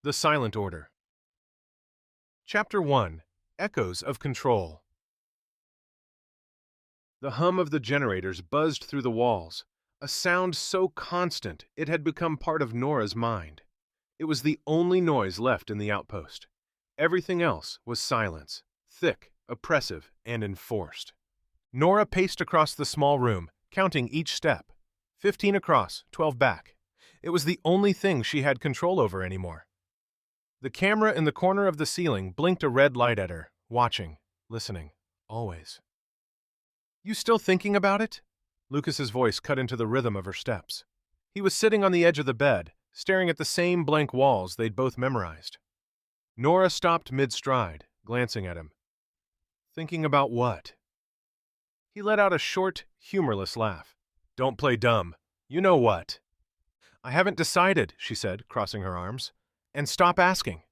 The Silent Order. Chapter 1. Echoes of Control. The hum of the generators buzzed through the walls, a sound so constant it had become part of Nora's mind. It was the only noise left in the outpost. Everything else was silence, thick, oppressive, and enforced. Nora paced across the small room, counting each step. 15 across, 12 back. It was the only thing she had control over anymore. The camera in the corner of the ceiling blinked a red light at her, watching, listening, always. "You still thinking about it?" Lucas's voice cut into the rhythm of her steps. He was sitting on the edge of the bed, staring at the same blank walls they'd both memorized. Nora stopped mid-stride, glancing at him. "Thinking about what?" He let out a short, humorless laugh. "Don't play dumb. You know what." "I haven't decided," she said, crossing her arms. "And stop asking."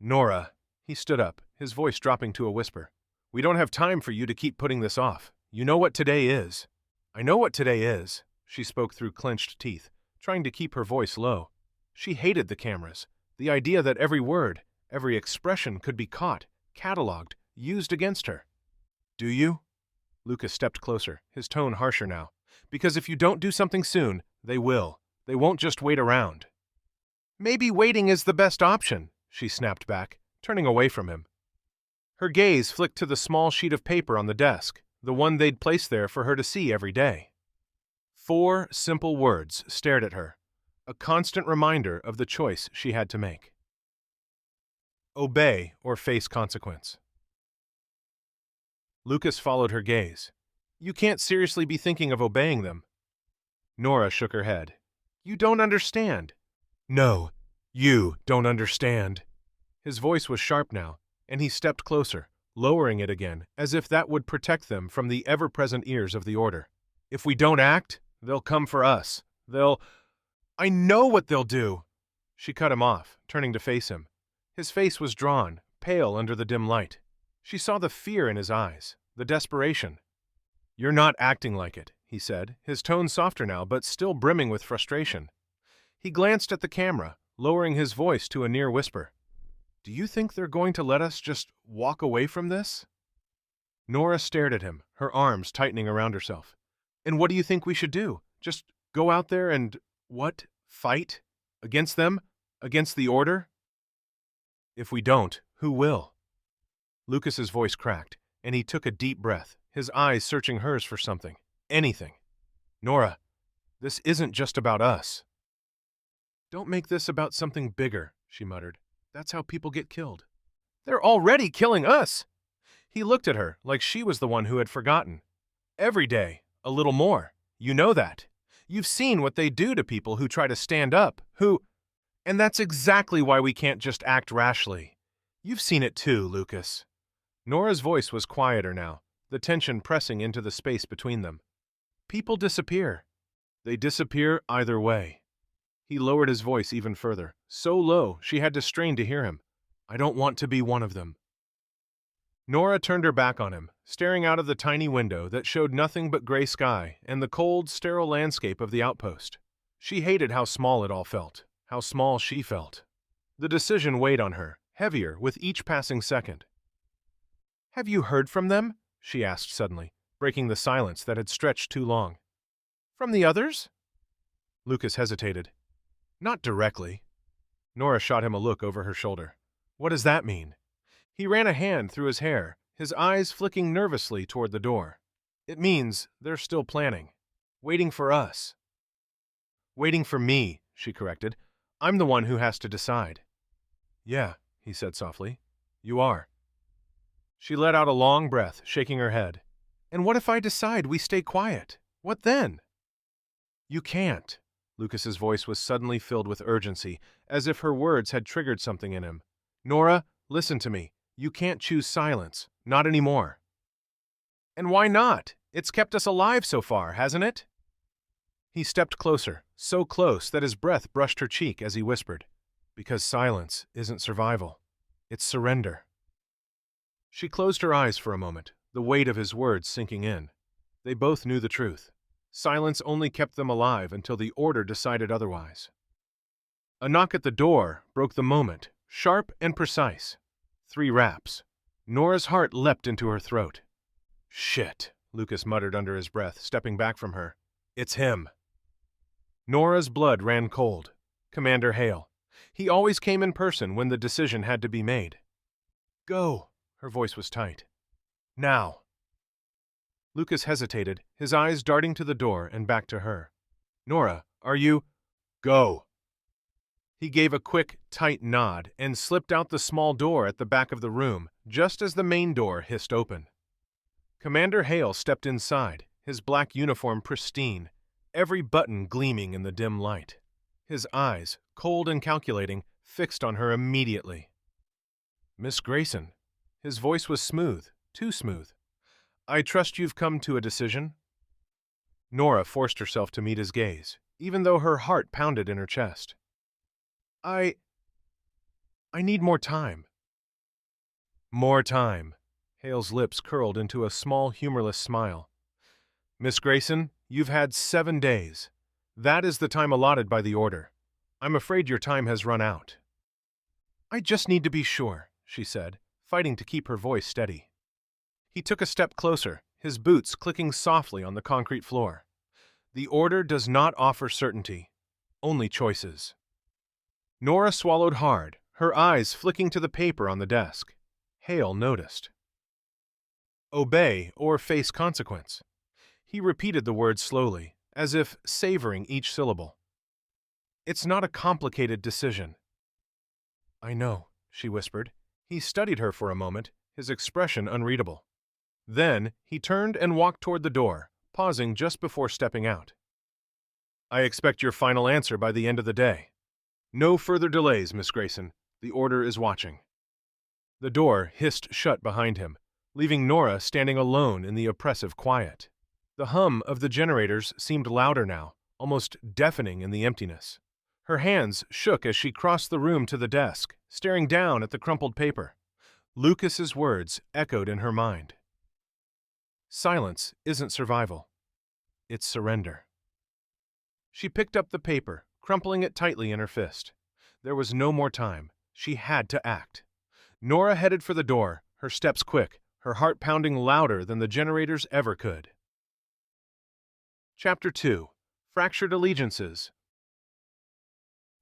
"Nora." He stood up, his voice dropping to a whisper. "We don't have time for you to keep putting this off. You know what today is." "I know what today is," she spoke through clenched teeth, trying to keep her voice low. She hated the cameras, the idea that every word, every expression could be caught, cataloged, used against her. "Do you?" Lucas stepped closer, his tone harsher now. "Because if you don't do something soon, they will. They won't just wait around." "Maybe waiting is the best option," she snapped back, turning away from him. Her gaze flicked to the small sheet of paper on the desk, the one they'd placed there for her to see every day. 4 simple words stared at her, a constant reminder of the choice she had to make. Obey or face consequence. Lucas followed her gaze. "You can't seriously be thinking of obeying them." Nora shook her head. "You don't understand." "No, you don't understand." His voice was sharp now, and he stepped closer, lowering it again, as if that would protect them from the ever-present ears of the Order. "If we don't act, they'll come for us. I know what they'll do." She cut him off, turning to face him. His face was drawn, pale under the dim light. She saw the fear in his eyes, the desperation. "You're not acting like it," he said, his tone softer now, but still brimming with frustration. He glanced at the camera, lowering his voice to a near whisper. "Do you think they're going to let us just walk away from this?" Nora stared at him, her arms tightening around herself. "And what do you think we should do? Just go out there and, what, fight? Against them? Against the Order?" "If we don't, who will?" Lucas's voice cracked, and he took a deep breath, his eyes searching hers for something, anything. "Nora, this isn't just about us." "Don't make this about something bigger," she muttered. "That's how people get killed." "They're already killing us!" He looked at her like she was the one who had forgotten. "Every day, a little more. You know that. You've seen what they do to people who try to stand up, And that's exactly why we can't just act rashly. You've seen it too, Lucas." Nora's voice was quieter now, the tension pressing into the space between them. "People disappear. They disappear either way." He lowered his voice even further, so low she had to strain to hear him. "I don't want to be one of them." Nora turned her back on him, staring out of the tiny window that showed nothing but gray sky and the cold, sterile landscape of the outpost. She hated how small it all felt, how small she felt. The decision weighed on her, heavier with each passing second. "Have you heard from them?" she asked suddenly, breaking the silence that had stretched too long. "From the others?" Lucas hesitated. "Not directly." Nora shot him a look over her shoulder. "What does that mean?" He ran a hand through his hair, his eyes flicking nervously toward the door. "It means they're still planning. Waiting for us." "Waiting for me," she corrected. "I'm the one who has to decide." "Yeah," he said softly. "You are." She let out a long breath, shaking her head. "And what if I decide we stay quiet? What then?" "You can't." Lucas's voice was suddenly filled with urgency, as if her words had triggered something in him. "Nora, listen to me. You can't choose silence. Not anymore." "And why not? It's kept us alive so far, hasn't it?" He stepped closer, so close that his breath brushed her cheek as he whispered, "Because silence isn't survival. It's surrender." She closed her eyes for a moment, the weight of his words sinking in. They both knew the truth. Silence only kept them alive until the Order decided otherwise. A knock at the door broke the moment, Sharp and precise. 3 raps. Nora's heart leapt into her throat. "Shit," Lucas muttered under his breath, stepping back from her. "It's him." Nora's blood ran cold. Commander Hale. He always came in person when the decision had to be made. "Go." Her voice was tight. "Now." Lucas hesitated, his eyes darting to the door and back to her. "Nora, are you—" "Go." He gave a quick, tight nod and slipped out the small door at the back of the room, just as the main door hissed open. Commander Hale stepped inside, his black uniform pristine, every button gleaming in the dim light. His eyes, cold and calculating, fixed on her immediately. "Miss Grayson." His voice was smooth, too smooth. "I trust you've come to a decision?" Nora forced herself to meet his gaze, even though her heart pounded in her chest. I need more time." "More time." Hale's lips curled into a small, humorless smile. "Miss Grayson, you've had 7 days. That is the time allotted by the order. I'm afraid your time has run out." "I just need to be sure," she said, fighting to keep her voice steady. He took a step closer, his boots clicking softly on the concrete floor. "The order does not offer certainty, only choices." Nora swallowed hard, her eyes flicking to the paper on the desk. Hale noticed. "Obey or face consequence." He repeated the words slowly, as if savoring each syllable. "It's not a complicated decision." "I know," she whispered. He studied her for a moment, his expression unreadable. Then he turned and walked toward the door, pausing just before stepping out. "I expect your final answer by the end of the day. No further delays, Miss Grayson. The order is watching." The door hissed shut behind him, leaving Nora standing alone in the oppressive quiet. The hum of the generators seemed louder now, almost deafening in the emptiness. Her hands shook as she crossed the room to the desk, staring down at the crumpled paper. Lucas's words echoed in her mind. "Silence isn't survival. It's surrender." She picked up the paper, crumpling it tightly in her fist. There was no more time. She had to act. Nora headed for the door, her steps quick, her heart pounding louder than the generators ever could. Chapter 2. Fractured Allegiances.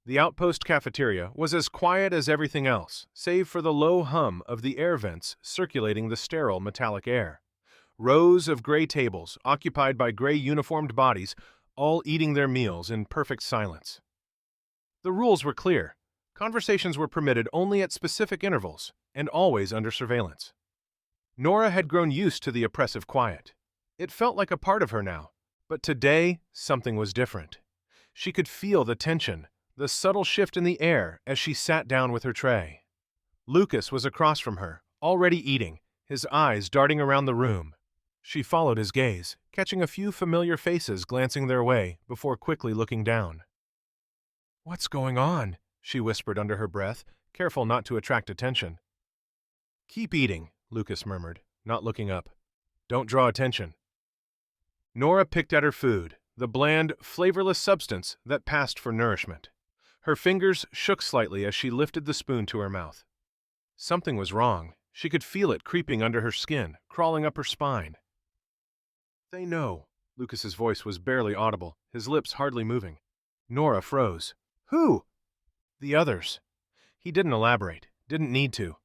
The outpost cafeteria was as quiet as everything else, save for the low hum of the air vents circulating the sterile metallic air. Rows of gray tables, occupied by gray uniformed bodies, all eating their meals in perfect silence. The rules were clear. Conversations were permitted only at specific intervals, and always under surveillance. Nora had grown used to the oppressive quiet. It felt like a part of her now, but today something was different. She could feel the tension, the subtle shift in the air as she sat down with her tray. Lucas was across from her, already eating, his eyes darting around the room. She followed his gaze, catching a few familiar faces glancing their way before quickly looking down. "What's going on?" she whispered under her breath, careful not to attract attention. "Keep eating," Lucas murmured, not looking up. "Don't draw attention." Nora picked at her food, the bland, flavorless substance that passed for nourishment. Her fingers shook slightly as she lifted the spoon to her mouth. Something was wrong. She could feel it creeping under her skin, crawling up her spine. "They know." Lucas's voice was barely audible, his lips hardly moving. Nora froze. "Who?" "The others." He didn't elaborate, didn't need to.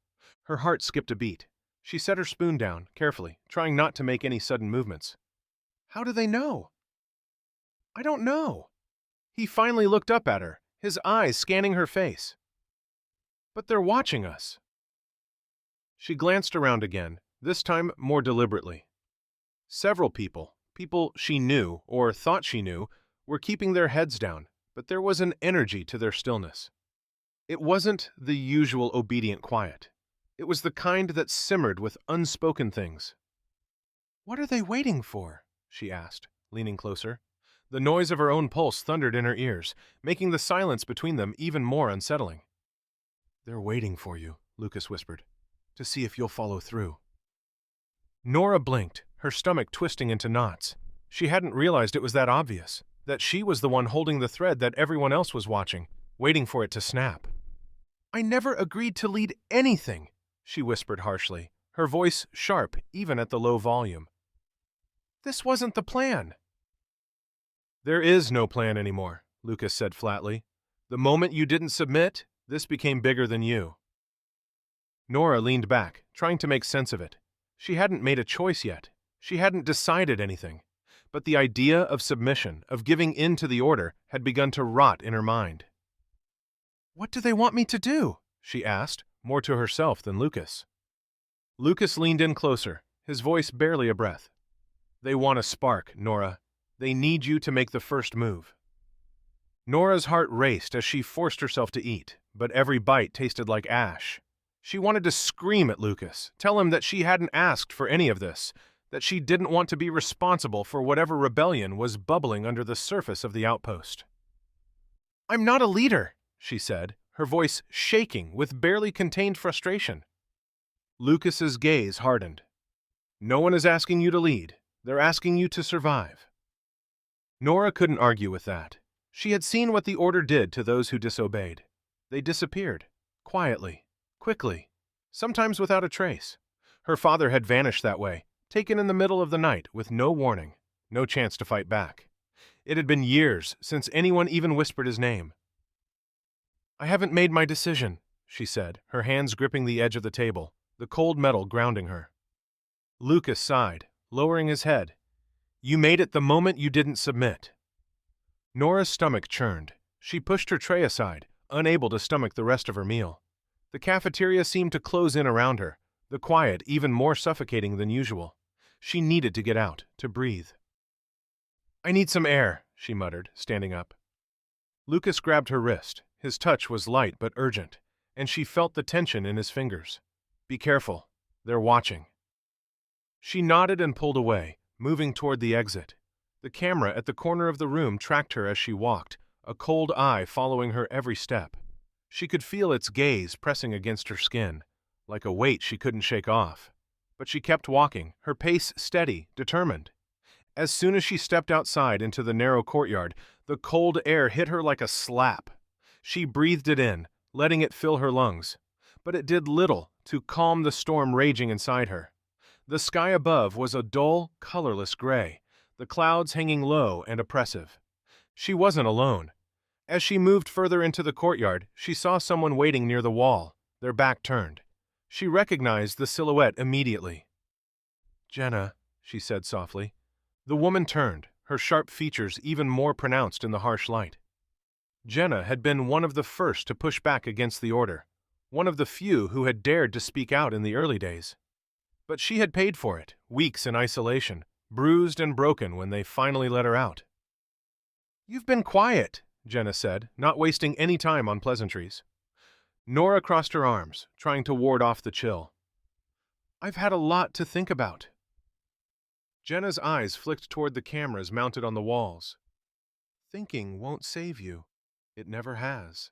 Her heart skipped a beat. She set her spoon down, carefully, trying not to make any sudden movements. "How do they know?" "I don't know." He finally looked up at her, his eyes scanning her face. "But they're watching us." She glanced around again, this time more deliberately. Several people she knew or thought she knew, were keeping their heads down, but there was an energy to their stillness. It wasn't the usual obedient quiet. It was the kind that simmered with unspoken things. "What are they waiting for?" she asked, leaning closer. The noise of her own pulse thundered in her ears, making the silence between them even more unsettling. "They're waiting for you," Lucas whispered, "to see if you'll follow through." Nora blinked, her stomach twisting into knots. She hadn't realized it was that obvious, that she was the one holding the thread that everyone else was watching, waiting for it to snap. I never agreed to lead anything, she whispered harshly, her voice sharp even at the low volume. This wasn't the plan. There is no plan anymore, Lucas said flatly. The moment you didn't submit, this became bigger than you. Nora leaned back, trying to make sense of it. She hadn't made a choice yet. She hadn't decided anything. But the idea of submission, of giving in to the order, had begun to rot in her mind. What do they want me to do? She asked, more to herself than Lucas. Lucas leaned in closer, his voice barely a breath. They want a spark, Nora. They need you to make the first move. Nora's heart raced as she forced herself to eat, but every bite tasted like ash. She wanted to scream at Lucas, tell him that she hadn't asked for any of this, that she didn't want to be responsible for whatever rebellion was bubbling under the surface of the outpost. I'm not a leader, she said, her voice shaking with barely contained frustration. Lucas's gaze hardened. No one is asking you to lead. They're asking you to survive. Nora couldn't argue with that. She had seen what the order did to those who disobeyed. They disappeared, quietly, quickly, sometimes without a trace. Her father had vanished that way, taken in the middle of the night with no warning, no chance to fight back. It had been years since anyone even whispered his name. I haven't made my decision, she said, her hands gripping the edge of the table, the cold metal grounding her. Lucas sighed, lowering his head. You made it the moment you didn't submit. Nora's stomach churned. She pushed her tray aside, unable to stomach the rest of her meal. The cafeteria seemed to close in around her, the quiet even more suffocating than usual. She needed to get out, to breathe. I need some air, she muttered, standing up. Lucas grabbed her wrist. His touch was light but urgent, and she felt the tension in his fingers. Be careful. They're watching. She nodded and pulled away, moving toward the exit. The camera at the corner of the room tracked her as she walked, a cold eye following her every step. She could feel its gaze pressing against her skin, like a weight she couldn't shake off. But she kept walking, her pace steady, determined. As soon as she stepped outside into the narrow courtyard, the cold air hit her like a slap. She breathed it in, letting it fill her lungs. But it did little to calm the storm raging inside her. The sky above was a dull, colorless gray, the clouds hanging low and oppressive. She wasn't alone. As she moved further into the courtyard, she saw someone waiting near the wall, their back turned. She recognized the silhouette immediately. Jenna, she said softly. The woman turned, her sharp features even more pronounced in the harsh light. Jenna had been one of the first to push back against the order, one of the few who had dared to speak out in the early days. But she had paid for it, weeks in isolation, bruised and broken when they finally let her out. You've been quiet, Jenna said, not wasting any time on pleasantries. Nora crossed her arms, trying to ward off the chill. I've had a lot to think about. Jenna's eyes flicked toward the cameras mounted on the walls. Thinking won't save you. It never has.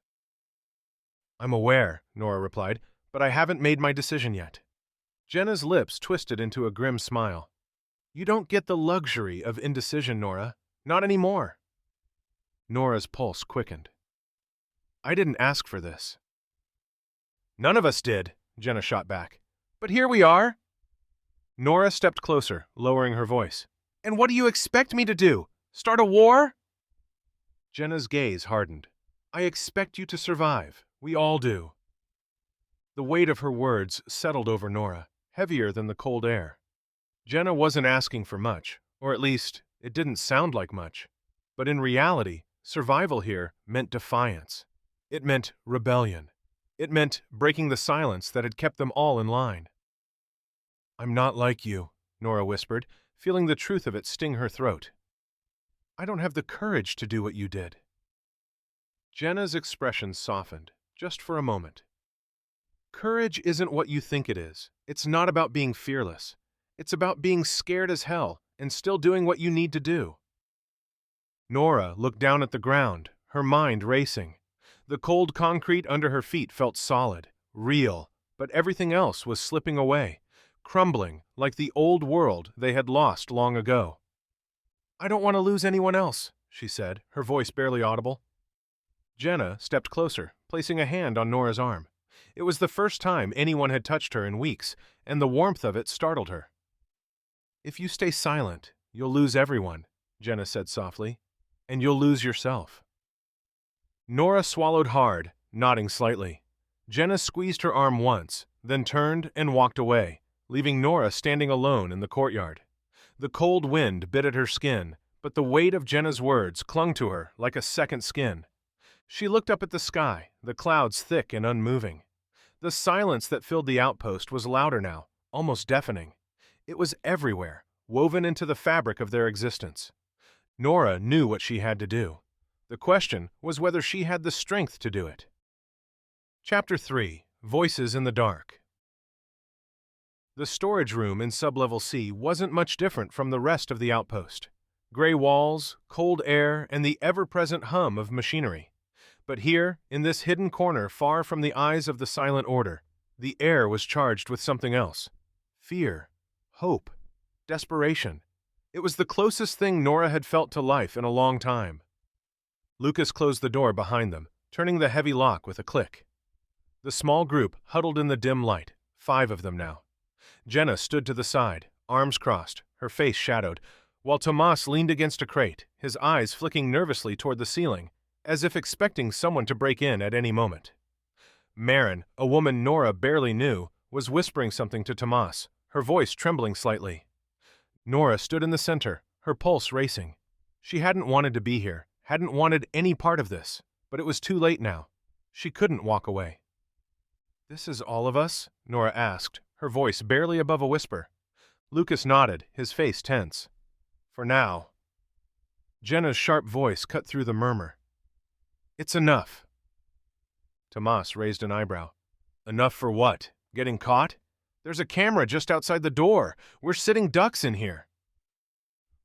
I'm aware, Nora replied, but I haven't made my decision yet. Jenna's lips twisted into a grim smile. You don't get the luxury of indecision, Nora. Not anymore. Nora's pulse quickened. I didn't ask for this. None of us did, Jenna shot back. But here we are. Nora stepped closer, lowering her voice. And what do you expect me to do? Start a war? Jenna's gaze hardened. I expect you to survive. We all do. The weight of her words settled over Nora, heavier than the cold air. Jenna wasn't asking for much, or at least, it didn't sound like much. But in reality, survival here meant defiance. It meant rebellion. It meant breaking the silence that had kept them all in line. I'm not like you, Nora whispered, feeling the truth of it sting her throat. I don't have the courage to do what you did. Jenna's expression softened, just for a moment. Courage isn't what you think it is. It's not about being fearless. It's about being scared as hell and still doing what you need to do. Nora looked down at the ground, her mind racing. The cold concrete under her feet felt solid, real, but everything else was slipping away, crumbling like the old world they had lost long ago. I don't want to lose anyone else, she said, her voice barely audible. Jenna stepped closer, placing a hand on Nora's arm. It was the first time anyone had touched her in weeks, and the warmth of it startled her. "If you stay silent, you'll lose everyone," Jenna said softly, "and you'll lose yourself." Nora swallowed hard, nodding slightly. Jenna squeezed her arm once, then turned and walked away, leaving Nora standing alone in the courtyard. The cold wind bit at her skin, but the weight of Jenna's words clung to her like a second skin. She looked up at the sky, the clouds thick and unmoving. The silence that filled the outpost was louder now, almost deafening. It was everywhere, woven into the fabric of their existence. Nora knew what she had to do. The question was whether she had the strength to do it. Chapter 3. Voices in the Dark. The storage room in Sublevel C wasn't much different from the rest of the outpost. Gray walls, cold air, and the ever-present hum of machinery. But here, in this hidden corner far from the eyes of the Silent Order, the air was charged with something else. Fear, hope, desperation. It was the closest thing Nora had felt to life in a long time. Lucas closed the door behind them, turning the heavy lock with a click. The small group huddled in the dim light, 5 of them now. Jenna stood to the side, arms crossed, her face shadowed, while Tomas leaned against a crate, his eyes flicking nervously toward the ceiling, as if expecting someone to break in at any moment. Marin, a woman Nora barely knew, was whispering something to Tomas, her voice trembling slightly. Nora stood in the center, her pulse racing. She hadn't wanted to be here, hadn't wanted any part of this, but it was too late now. She couldn't walk away. "This is all of us?" Nora asked, her voice barely above a whisper. Lucas nodded, his face tense. "For now." Jenna's sharp voice cut through the murmur. "It's enough." Tomas raised an eyebrow. "Enough for what? Getting caught? There's a camera just outside the door. We're sitting ducks in here."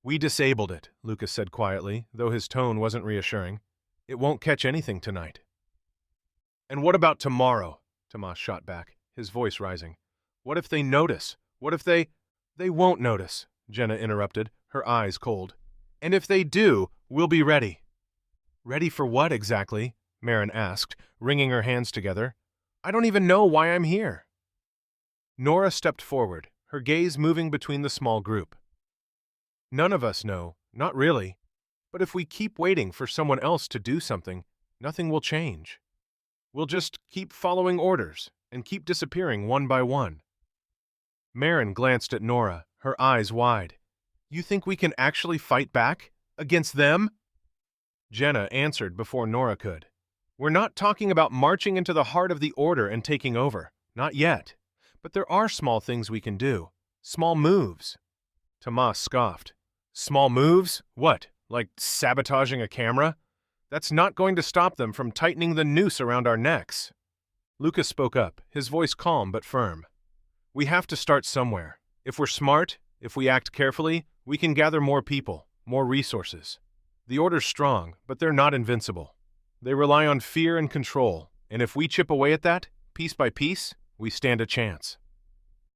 "We disabled it," Lucas said quietly, though his tone wasn't reassuring. "It won't catch anything tonight." "And what about tomorrow?" Tomas shot back, his voice rising. "What if they notice? What if they—" "They won't notice," Jenna interrupted, her eyes cold. "And if they do, we'll be ready." "Ready for what exactly?" Marin asked, wringing her hands together. "I don't even know why I'm here." Nora stepped forward, her gaze moving between the small group. "None of us know, not really. But if we keep waiting for someone else to do something, nothing will change. We'll just keep following orders and keep disappearing one by one." Marin glanced at Nora, her eyes wide. "You think we can actually fight back? Against them?" Jenna answered before Nora could. "We're not talking about marching into the heart of the Order and taking over. Not yet. But there are small things we can do. Small moves." Tomas scoffed. "Small moves? What, like sabotaging a camera? That's not going to stop them from tightening the noose around our necks." Lucas spoke up, his voice calm but firm. "We have to start somewhere. If we're smart, if we act carefully, we can gather more people, more resources. The Order's strong, but they're not invincible. They rely on fear and control, and if we chip away at that, piece by piece, we stand a chance."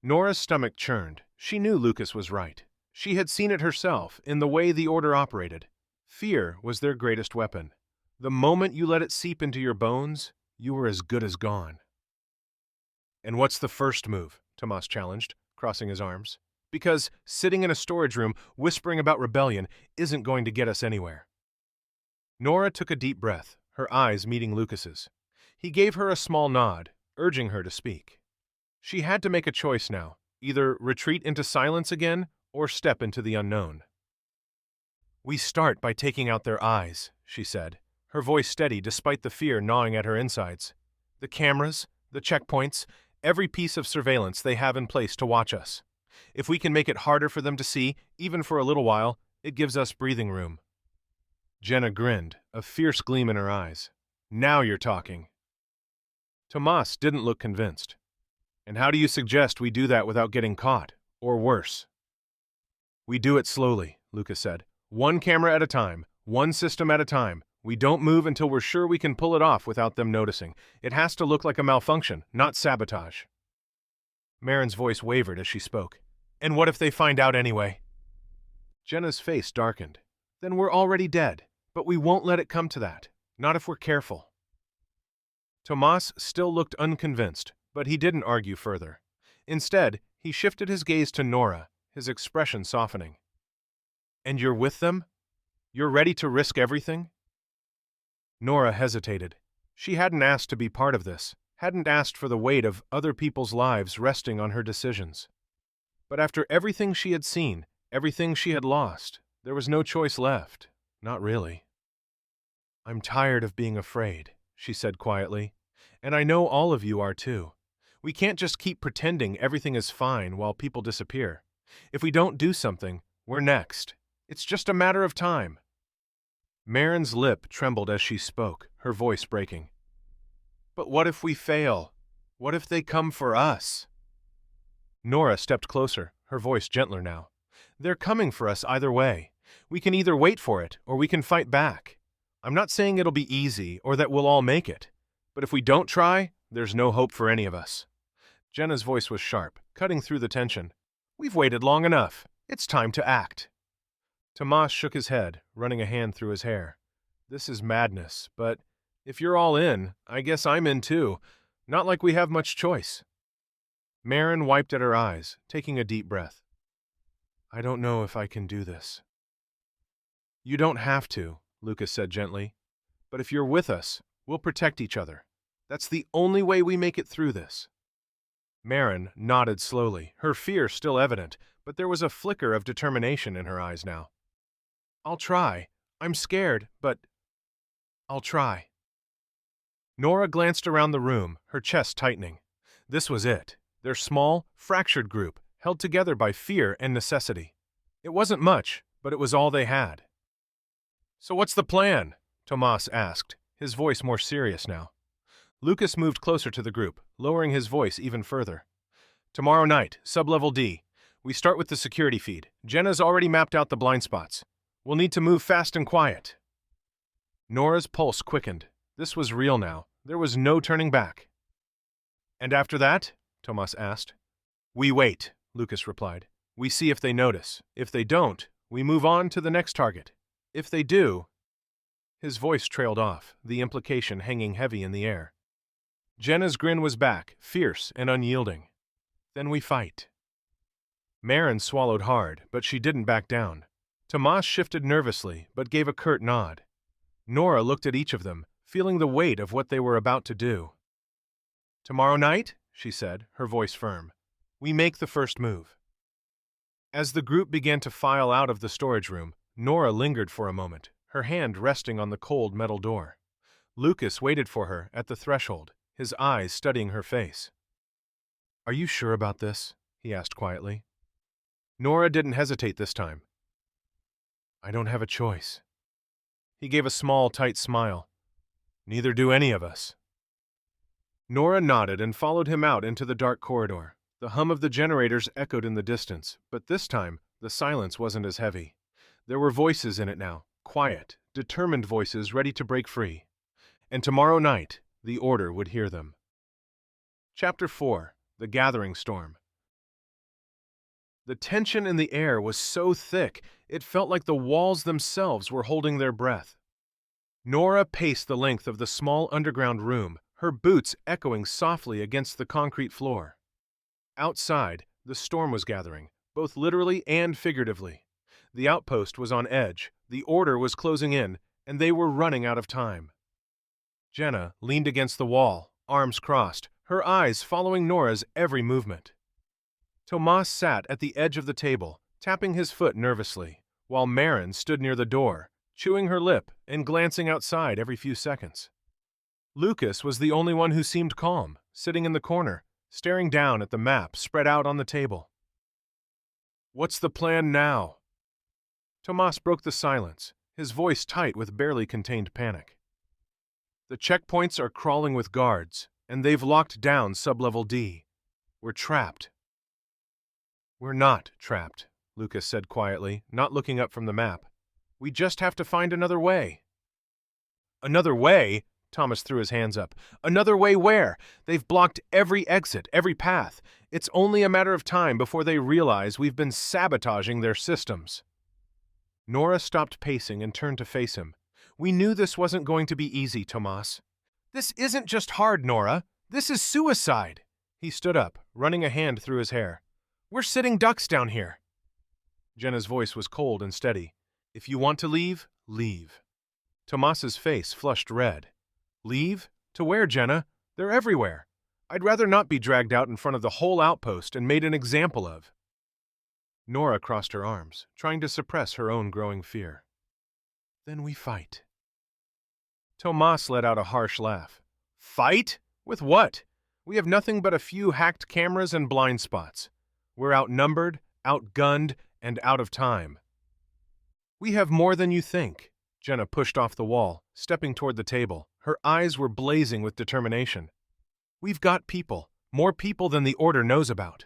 Nora's stomach churned. She knew Lucas was right. She had seen it herself in the way the Order operated. Fear was their greatest weapon. The moment you let it seep into your bones, you were as good as gone. "And what's the first move?" Tomas challenged, crossing his arms. "Because sitting in a storage room whispering about rebellion isn't going to get us anywhere." Nora took a deep breath, her eyes meeting Lucas's. He gave her a small nod, urging her to speak. She had to make a choice now, either retreat into silence again or step into the unknown. "We start by taking out their eyes," she said, her voice steady despite the fear gnawing at her insides. "The cameras, the checkpoints, every piece of surveillance they have in place to watch us. If we can make it harder for them to see, even for a little while, it gives us breathing room." Jenna grinned, a fierce gleam in her eyes. "Now you're talking." Tomas didn't look convinced. "And how do you suggest we do that without getting caught, or worse?" "We do it slowly," Lucas said. "One camera at a time, one system at a time. We don't move until we're sure we can pull it off without them noticing. It has to look like a malfunction, not sabotage." Marin's voice wavered as she spoke. "And what if they find out anyway?" Jenna's face darkened. "Then we're already dead. But we won't let it come to that. Not if we're careful." Tomas still looked unconvinced, but he didn't argue further. Instead, he shifted his gaze to Nora, his expression softening. "And you're with them? You're ready to risk everything?" Nora hesitated. She hadn't asked to be part of this, hadn't asked for the weight of other people's lives resting on her decisions. But after everything she had seen, everything she had lost, there was no choice left. Not really. "I'm tired of being afraid," she said quietly. "And I know all of you are too. We can't just keep pretending everything is fine while people disappear. If we don't do something, we're next. It's just a matter of time." Marin's lip trembled as she spoke, her voice breaking. "But what if we fail? What if they come for us?" Nora stepped closer, her voice gentler now. "They're coming for us either way. We can either wait for it or we can fight back. I'm not saying it'll be easy or that we'll all make it. But if we don't try, there's no hope for any of us." Jenna's voice was sharp, cutting through the tension. "We've waited long enough. It's time to act." Tomas shook his head, running a hand through his hair. "This is madness, but if you're all in, I guess I'm in too. Not like we have much choice." Marin wiped at her eyes, taking a deep breath. "I don't know if I can do this." "You don't have to," Lucas said gently. "But if you're with us, we'll protect each other. That's the only way we make it through this." Marin nodded slowly, her fear still evident, but there was a flicker of determination in her eyes now. "I'll try. I'm scared, but I'll try." Nora glanced around the room, her chest tightening. This was it, their small, fractured group, held together by fear and necessity. It wasn't much, but it was all they had. "So what's the plan?" Tomas asked, his voice more serious now. Lucas moved closer to the group, lowering his voice even further. "Tomorrow night, sublevel D. We start with the security feed. Jenna's already mapped out the blind spots. We'll need to move fast and quiet." Nora's pulse quickened. This was real now. There was no turning back. "And after that?" Tomas asked. "We wait," Lucas replied. "We see if they notice. If they don't, we move on to the next target. If they do—" His voice trailed off, the implication hanging heavy in the air. Jenna's grin was back, fierce and unyielding. "Then we fight." Marin swallowed hard, but she didn't back down. Tomas shifted nervously, but gave a curt nod. Nora looked at each of them, feeling the weight of what they were about to do. "Tomorrow night," she said, her voice firm, "we make the first move." As the group began to file out of the storage room, Nora lingered for a moment, her hand resting on the cold metal door. Lucas waited for her at the threshold, his eyes studying her face. "Are you sure about this?" he asked quietly. Nora didn't hesitate this time. "I don't have a choice." He gave a small, tight smile. "Neither do any of us." Nora nodded and followed him out into the dark corridor. The hum of the generators echoed in the distance, but this time the silence wasn't as heavy. There were voices in it now, quiet, determined voices ready to break free. And tomorrow night, the Order would hear them. Chapter 4. The Gathering Storm. The tension in the air was so thick, it felt like the walls themselves were holding their breath. Nora paced the length of the small underground room, her boots echoing softly against the concrete floor. Outside, the storm was gathering, both literally and figuratively. The outpost was on edge, the Order was closing in, and they were running out of time. Jenna leaned against the wall, arms crossed, her eyes following Nora's every movement. Tomas sat at the edge of the table, tapping his foot nervously, while Marin stood near the door, chewing her lip and glancing outside every few seconds. Lucas was the only one who seemed calm, sitting in the corner, staring down at the map spread out on the table. "What's the plan now?" Tomas broke the silence, his voice tight with barely contained panic. "The checkpoints are crawling with guards, and they've locked down sublevel D. We're trapped." "We're not trapped," Lucas said quietly, not looking up from the map. "We just have to find another way." "Another way?" Thomas threw his hands up. "Another way where? They've blocked every exit, every path. It's only a matter of time before they realize we've been sabotaging their systems." Nora stopped pacing and turned to face him. "We knew this wasn't going to be easy, Tomas. This isn't just hard, Nora. This is suicide. He stood up, running a hand through his hair. We're sitting ducks down here. Jenna's voice was cold and steady. If you want to leave, leave. Tomas's face flushed red. Leave? To where, Jenna? They're everywhere. I'd rather not be dragged out in front of the whole outpost and made an example of. Nora crossed her arms, trying to suppress her own growing fear. Then we fight. Tomas let out a harsh laugh. Fight? With what? We have nothing but a few hacked cameras and blind spots. We're outnumbered, outgunned, and out of time. We have more than you think. Jenna pushed off the wall, stepping toward the table. Her eyes were blazing with determination. We've got people, more people than the Order knows about.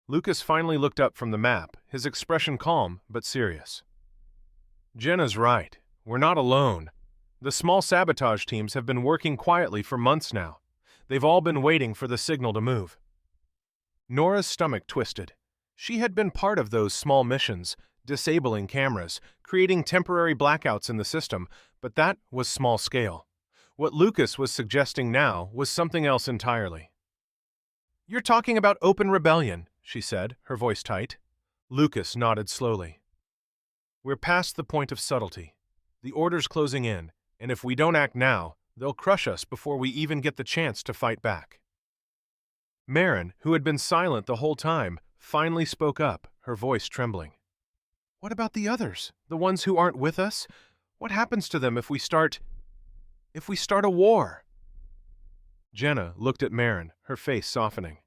Lucas finally looked up from the map, his expression calm but serious. Jenna's right. We're not alone. The small sabotage teams have been working quietly for months now. They've all been waiting for the signal to move. Nora's stomach twisted. She had been part of those small missions, disabling cameras, creating temporary blackouts in the system, but that was small scale. What Lucas was suggesting now was something else entirely. You're talking about open rebellion, she said, her voice tight. Lucas nodded slowly. We're past the point of subtlety. The Order's closing in, and if we don't act now, they'll crush us before we even get the chance to fight back. Marin, who had been silent the whole time, finally spoke up, her voice trembling. What about the others, the ones who aren't with us? What happens to them if we start a war? Jenna looked at Marin, her face softening.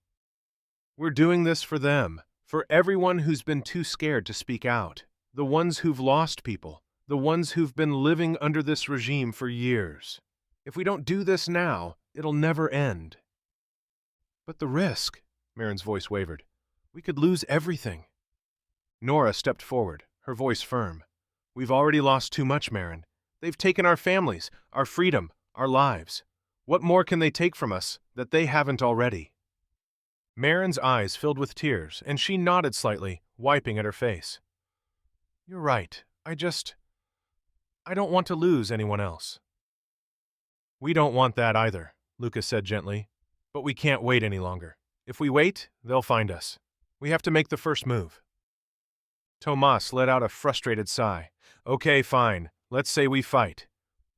We're doing this for them, for everyone who's been too scared to speak out, the ones who've lost people, the ones who've been living under this regime for years. If we don't do this now, it'll never end. But the risk, Marin's voice wavered. We could lose everything. Nora stepped forward, her voice firm. We've already lost too much, Marin. They've taken our families, our freedom, our lives. What more can they take from us that they haven't already? Marin's eyes filled with tears, and she nodded slightly, wiping at her face. You're right. I don't want to lose anyone else. We don't want that either, Lucas said gently. But we can't wait any longer. If we wait, they'll find us. We have to make the first move. Tomas let out a frustrated sigh. Okay, fine. Let's say we fight.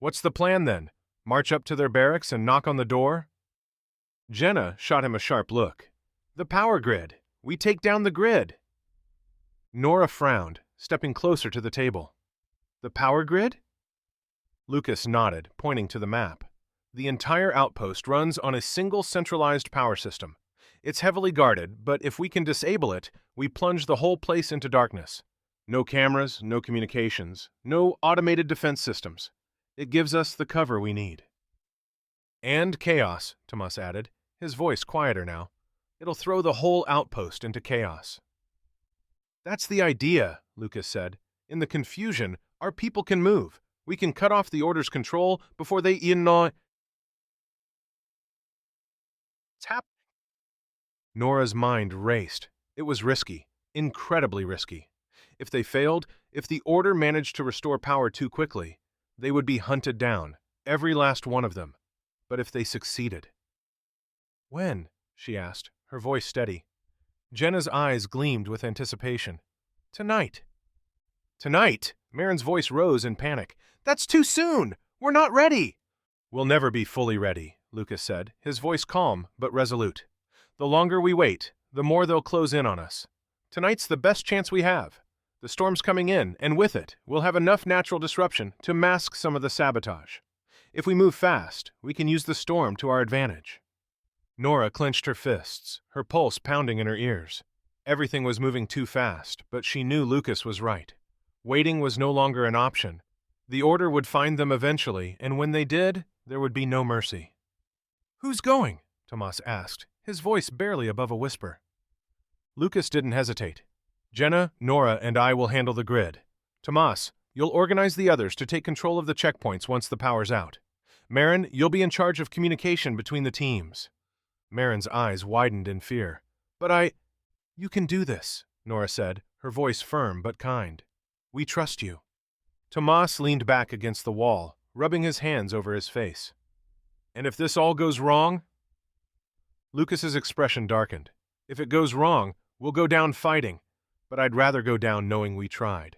What's the plan then? March up to their barracks and knock on the door? Jenna shot him a sharp look. The power grid. We take down the grid. Nora frowned, stepping closer to the table. The power grid? Lucas nodded, pointing to the map. The entire outpost runs on a single centralized power system. It's heavily guarded, but if we can disable it, we plunge the whole place into darkness. No cameras, no communications, no automated defense systems. It gives us the cover we need. And chaos, Tomas added, his voice quieter now. It'll throw the whole outpost into chaos. That's the idea, Lucas said. In the confusion, our people can move. We can cut off the Order's control before they even know it's happening. Nora's mind raced. It was risky, incredibly risky. If they failed, if the Order managed to restore power too quickly, they would be hunted down, every last one of them. But if they succeeded? When? She asked, her voice steady. Jenna's eyes gleamed with anticipation. Tonight. Tonight? Marin's voice rose in panic. That's too soon! We're not ready! We'll never be fully ready, Lucas said, his voice calm but resolute. The longer we wait, the more they'll close in on us. Tonight's the best chance we have. The storm's coming in, and with it, we'll have enough natural disruption to mask some of the sabotage. If we move fast, we can use the storm to our advantage. Nora clenched her fists, her pulse pounding in her ears. Everything was moving too fast, but she knew Lucas was right. Waiting was no longer an option. The Order would find them eventually, and when they did, there would be no mercy. Who's going? Tomas asked, his voice barely above a whisper. Lucas didn't hesitate. Jenna, Nora, and I will handle the grid. Tomas, you'll organize the others to take control of the checkpoints once the power's out. Marin, you'll be in charge of communication between the teams. Marin's eyes widened in fear. But You can do this, Nora said, her voice firm but kind. We trust you. Tomas leaned back against the wall, rubbing his hands over his face. And if this all goes wrong? Lucas's expression darkened. If it goes wrong, we'll go down fighting, but I'd rather go down knowing we tried.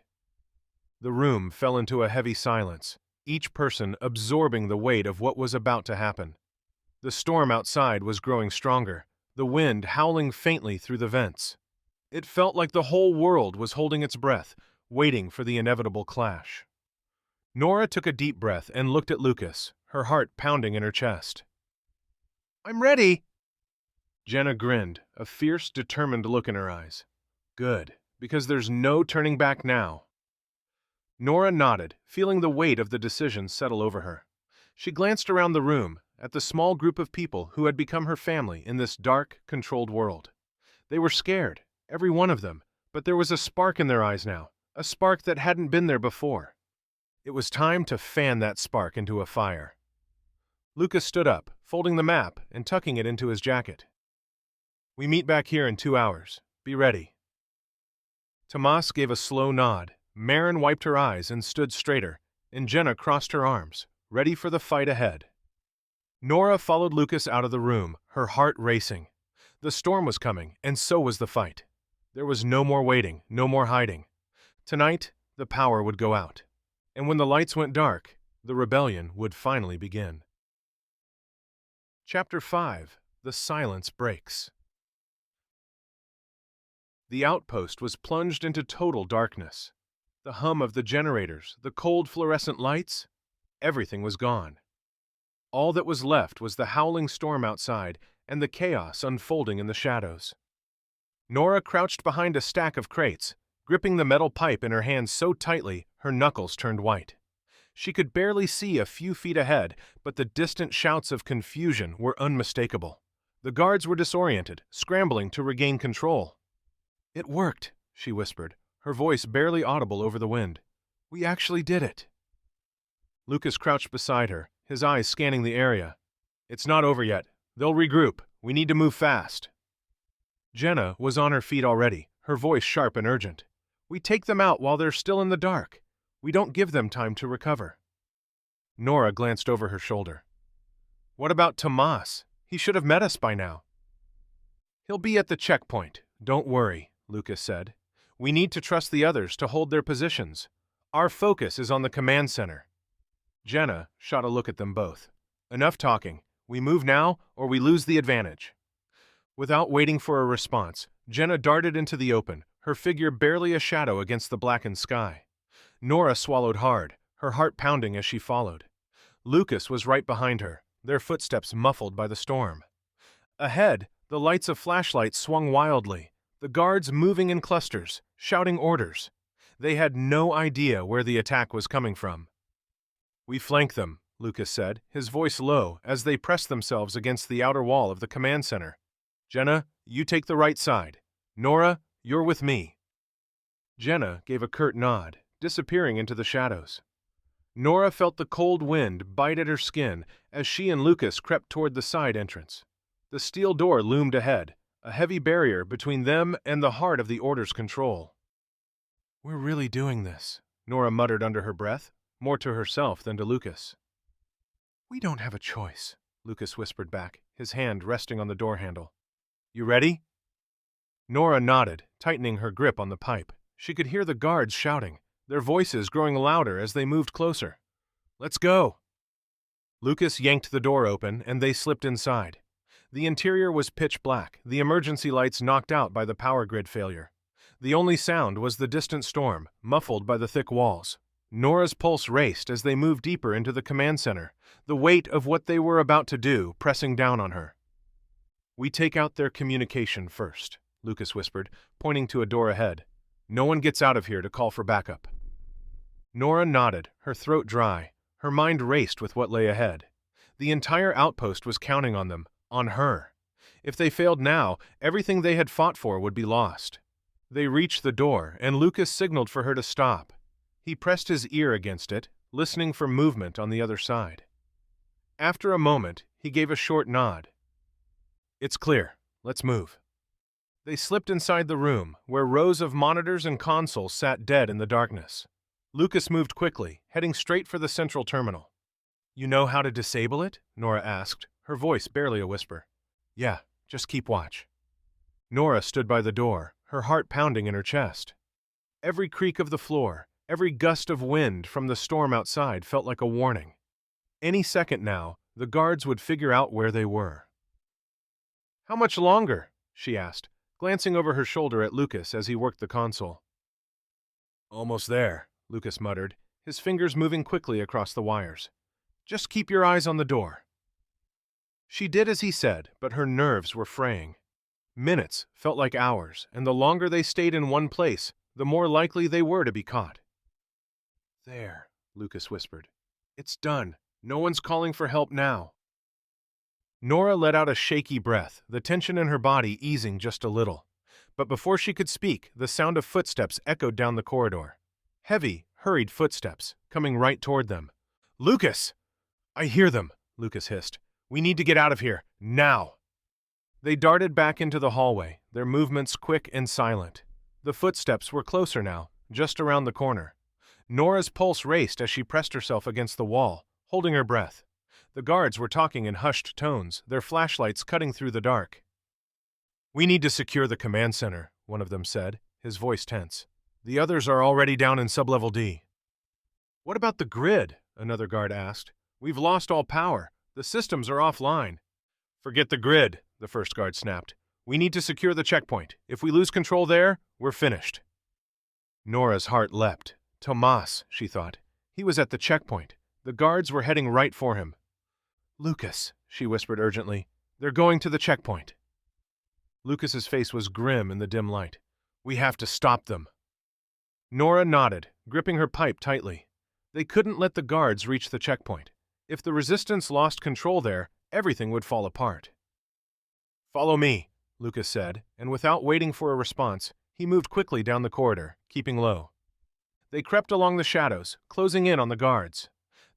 The room fell into a heavy silence, each person absorbing the weight of what was about to happen. The storm outside was growing stronger, the wind howling faintly through the vents. It felt like the whole world was holding its breath, waiting for the inevitable clash. Nora took a deep breath and looked at Lucas, her heart pounding in her chest. "I'm ready." Jenna grinned, a fierce, determined look in her eyes. "Good, because there's no turning back now." Nora nodded, feeling the weight of the decision settle over her. She glanced around the room, at the small group of people who had become her family in this dark, controlled world. They were scared, every one of them, but there was a spark in their eyes now, a spark that hadn't been there before. It was time to fan that spark into a fire. Lucas stood up, folding the map and tucking it into his jacket. "We meet back here in 2 hours. Be ready." Tomas gave a slow nod, Marin wiped her eyes and stood straighter, and Jenna crossed her arms, ready for the fight ahead. Nora followed Lucas out of the room, her heart racing. The storm was coming, and so was the fight. There was no more waiting, no more hiding. Tonight, the power would go out. And when the lights went dark, the rebellion would finally begin. Chapter 5. The Silence Breaks. The outpost was plunged into total darkness. The hum of the generators, the cold fluorescent lights, everything was gone. All that was left was the howling storm outside and the chaos unfolding in the shadows. Nora crouched behind a stack of crates, gripping the metal pipe in her hands so tightly her knuckles turned white. She could barely see a few feet ahead, but the distant shouts of confusion were unmistakable. The guards were disoriented, scrambling to regain control. "It worked," she whispered, her voice barely audible over the wind. "We actually did it." Lucas crouched beside her, his eyes scanning the area. "It's not over yet. They'll regroup. We need to move fast." Jenna was on her feet already, her voice sharp and urgent. "We take them out while they're still in the dark. We don't give them time to recover." Nora glanced over her shoulder. "What about Tomas? He should have met us by now." "He'll be at the checkpoint. Don't worry," Lucas said. "We need to trust the others to hold their positions. Our focus is on the command center." Jenna shot a look at them both. "Enough talking. We move now, or we lose the advantage." Without waiting for a response, Jenna darted into the open, her figure barely a shadow against the blackened sky. Nora swallowed hard, her heart pounding as she followed. Lucas was right behind her, their footsteps muffled by the storm. Ahead, the lights of flashlights swung wildly, the guards moving in clusters, shouting orders. They had no idea where the attack was coming from. "We flank them," Lucas said, his voice low as they pressed themselves against the outer wall of the command center. "Jenna, you take the right side. Nora, you're with me." Jenna gave a curt nod, disappearing into the shadows. Nora felt the cold wind bite at her skin as she and Lucas crept toward the side entrance. The steel door loomed ahead, a heavy barrier between them and the heart of the Order's control. "We're really doing this," Nora muttered under her breath, more to herself than to Lucas. "We don't have a choice," Lucas whispered back, his hand resting on the door handle. "You ready?" Nora nodded, tightening her grip on the pipe. She could hear the guards shouting, their voices growing louder as they moved closer. "Let's go!" Lucas yanked the door open, and they slipped inside. The interior was pitch black, the emergency lights knocked out by the power grid failure. The only sound was the distant storm, muffled by the thick walls. Nora's pulse raced as they moved deeper into the command center, the weight of what they were about to do pressing down on her. "We take out their communication first," Lucas whispered, pointing to a door ahead. "No one gets out of here to call for backup." Nora nodded, her throat dry. Her mind raced with what lay ahead. The entire outpost was counting on them, on her. If they failed now, everything they had fought for would be lost. They reached the door, and Lucas signaled for her to stop. He pressed his ear against it, listening for movement on the other side. After a moment, he gave a short nod. "It's clear. Let's move." They slipped inside the room, where rows of monitors and consoles sat dead in the darkness. Lucas moved quickly, heading straight for the central terminal. You know how to disable it? Nora asked, her voice barely a whisper. Yeah, just keep watch. Nora stood by the door, her heart pounding in her chest. Every creak of the floor, every gust of wind from the storm outside felt like a warning. Any second now, the guards would figure out where they were. How much longer? She asked, glancing over her shoulder at Lucas as he worked the console. Almost there, Lucas muttered, his fingers moving quickly across the wires. Just keep your eyes on the door. She did as he said, but her nerves were fraying. Minutes felt like hours, and the longer they stayed in one place, the more likely they were to be caught. There, Lucas whispered. It's done. No one's calling for help now. Nora let out a shaky breath, the tension in her body easing just a little. But before she could speak, the sound of footsteps echoed down the corridor. Heavy, hurried footsteps, coming right toward them. Lucas! I hear them, Lucas hissed. We need to get out of here, now! They darted back into the hallway, their movements quick and silent. The footsteps were closer now, just around the corner. Nora's pulse raced as she pressed herself against the wall, holding her breath. The guards were talking in hushed tones, their flashlights cutting through the dark. We need to secure the command center, one of them said, his voice tense. The others are already down in sublevel D. What about the grid? Another guard asked. We've lost all power. The systems are offline. Forget the grid, the first guard snapped. We need to secure the checkpoint. If we lose control there, we're finished. Nora's heart leapt. Tomas, she thought. He was at the checkpoint. The guards were heading right for him. Lucas, she whispered urgently. They're going to the checkpoint. Lucas's face was grim in the dim light. We have to stop them. Nora nodded, gripping her pipe tightly. They couldn't let the guards reach the checkpoint. If the resistance lost control there, everything would fall apart. Follow me, Lucas said, and without waiting for a response, he moved quickly down the corridor, keeping low. They crept along the shadows, closing in on the guards.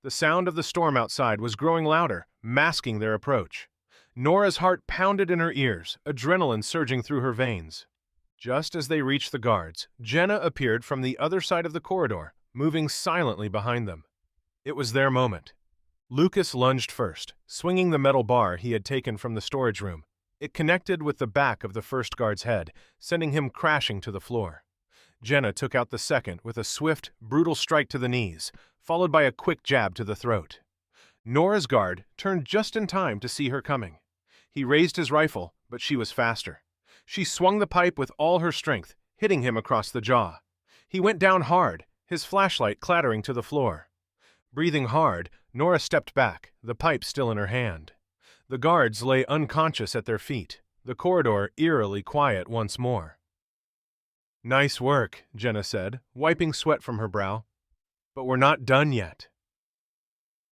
The sound of the storm outside was growing louder, masking their approach. Nora's heart pounded in her ears, adrenaline surging through her veins. Just as they reached the guards, Jenna appeared from the other side of the corridor, moving silently behind them. It was their moment. Lucas lunged first, swinging the metal bar he had taken from the storage room. It connected with the back of the first guard's head, sending him crashing to the floor. Jenna took out the second with a swift, brutal strike to the knees, followed by a quick jab to the throat. Nora's guard turned just in time to see her coming. He raised his rifle, but she was faster. She swung the pipe with all her strength, hitting him across the jaw. He went down hard, his flashlight clattering to the floor. Breathing hard, Nora stepped back, the pipe still in her hand. The guards lay unconscious at their feet, the corridor eerily quiet once more. Nice work, Jenna said, wiping sweat from her brow. But we're not done yet.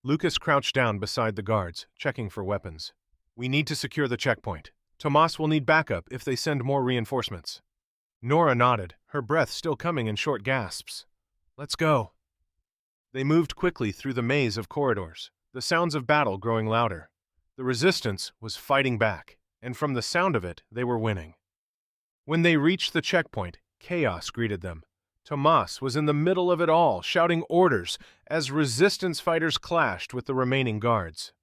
Lucas crouched down beside the guards, checking for weapons. We need to secure the checkpoint. Tomas will need backup if they send more reinforcements. Nora nodded, her breath still coming in short gasps. Let's go. They moved quickly through the maze of corridors, the sounds of battle growing louder. The resistance was fighting back, and from the sound of it, they were winning. When they reached the checkpoint, chaos greeted them. Tomas was in the middle of it all, shouting orders as resistance fighters clashed with the remaining guards.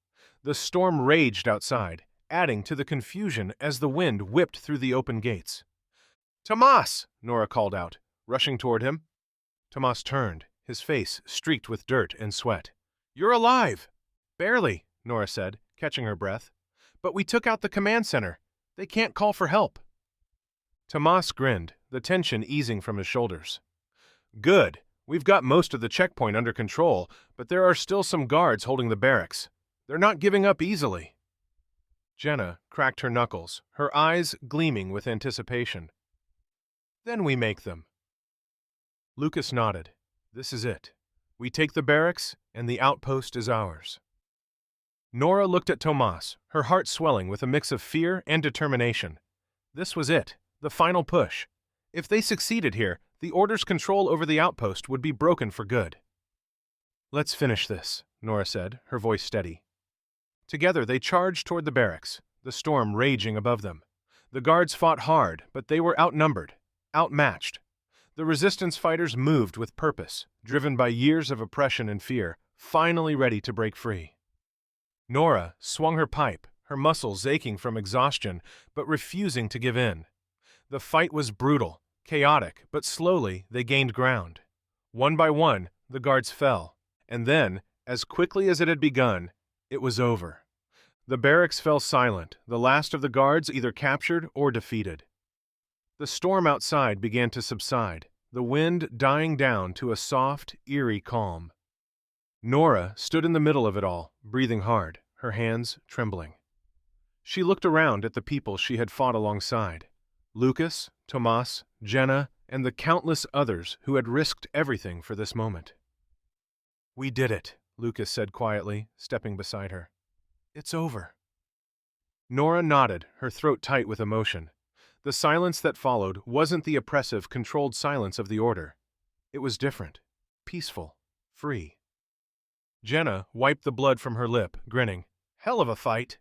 The storm raged outside, adding to the confusion as the wind whipped through the open gates. Tomas! Nora called out, rushing toward him. Tomas turned, his face streaked with dirt and sweat. You're alive! Barely, Nora said, catching her breath. But we took out the command center. They can't call for help. Tomas grinned, the tension easing from his shoulders. Good. We've got most of the checkpoint under control, but there are still some guards holding the barracks. They're not giving up easily. Jenna cracked her knuckles, her eyes gleaming with anticipation. Then we make them. Lucas nodded. This is it. We take the barracks, and the outpost is ours. Nora looked at Tomas, her heart swelling with a mix of fear and determination. This was it, the final push. If they succeeded here, the Order's control over the outpost would be broken for good. Let's finish this, Nora said, her voice steady. Together they charged toward the barracks, the storm raging above them. The guards fought hard, but they were outnumbered, outmatched. The resistance fighters moved with purpose, driven by years of oppression and fear, finally ready to break free. Nora swung her pipe, her muscles aching from exhaustion, but refusing to give in. The fight was brutal, chaotic, but slowly they gained ground. One by one, the guards fell, and then, as quickly as it had begun, it was over. The barracks fell silent, the last of the guards either captured or defeated. The storm outside began to subside, the wind dying down to a soft, eerie calm. Nora stood in the middle of it all, breathing hard, her hands trembling. She looked around at the people she had fought alongside: Lucas, Tomas, Jenna, and the countless others who had risked everything for this moment. "We did it," Lucas said quietly, stepping beside her. "It's over." Nora nodded, her throat tight with emotion. The silence that followed wasn't the oppressive, controlled silence of the Order. It was different, peaceful, free. Jenna wiped the blood from her lip, grinning. "Hell of a fight."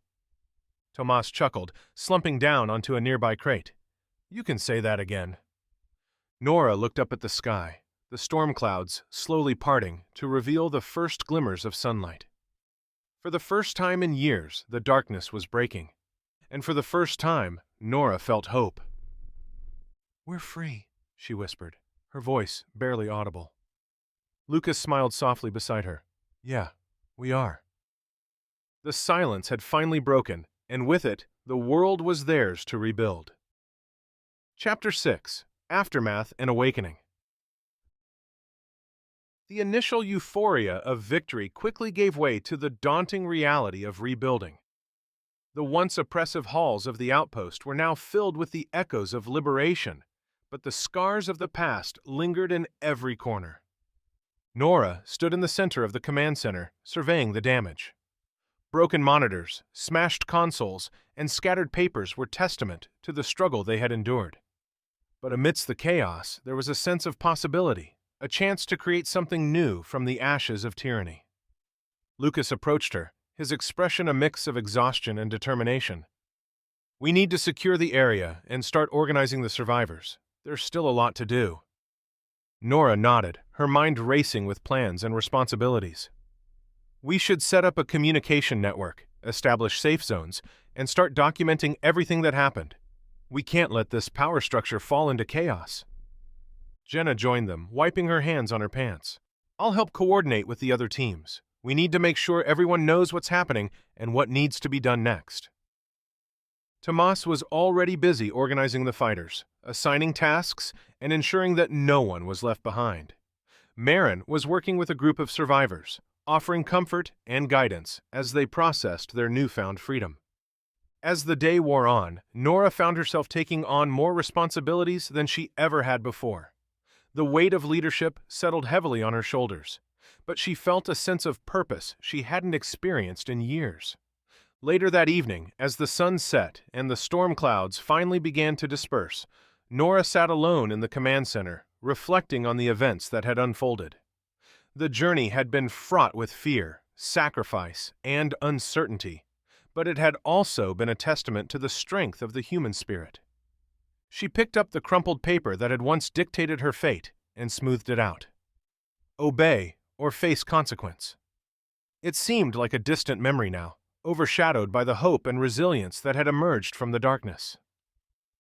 Tomas chuckled, slumping down onto a nearby crate. "You can say that again." Nora looked up at the sky, the storm clouds slowly parting to reveal the first glimmers of sunlight. For the first time in years, the darkness was breaking, and for the first time, Nora felt hope. "We're free," she whispered, her voice barely audible. Lucas smiled softly beside her. "Yeah, we are." The silence had finally broken, and with it, the world was theirs to rebuild. Chapter 6: Aftermath and Awakening. The initial euphoria of victory quickly gave way to the daunting reality of rebuilding. The once oppressive halls of the outpost were now filled with the echoes of liberation, but the scars of the past lingered in every corner. Nora stood in the center of the command center, surveying the damage. Broken monitors, smashed consoles, and scattered papers were testament to the struggle they had endured. But amidst the chaos, there was a sense of possibility, a chance to create something new from the ashes of tyranny. Lucas approached her, his expression a mix of exhaustion and determination. "We need to secure the area and start organizing the survivors. There's still a lot to do." Nora nodded, her mind racing with plans and responsibilities. "We should set up a communication network, establish safe zones, and start documenting everything that happened. We can't let this power structure fall into chaos." Jenna joined them, wiping her hands on her pants. "I'll help coordinate with the other teams. We need to make sure everyone knows what's happening and what needs to be done next." Tomas was already busy organizing the fighters, assigning tasks, and ensuring that no one was left behind. Marin was working with a group of survivors, offering comfort and guidance as they processed their newfound freedom. As the day wore on, Nora found herself taking on more responsibilities than she ever had before. The weight of leadership settled heavily on her shoulders, but she felt a sense of purpose she hadn't experienced in years. Later that evening, as the sun set and the storm clouds finally began to disperse, Nora sat alone in the command center, reflecting on the events that had unfolded. The journey had been fraught with fear, sacrifice, and uncertainty, but it had also been a testament to the strength of the human spirit. She picked up the crumpled paper that had once dictated her fate and smoothed it out. Obey or face consequence. It seemed like a distant memory now, overshadowed by the hope and resilience that had emerged from the darkness.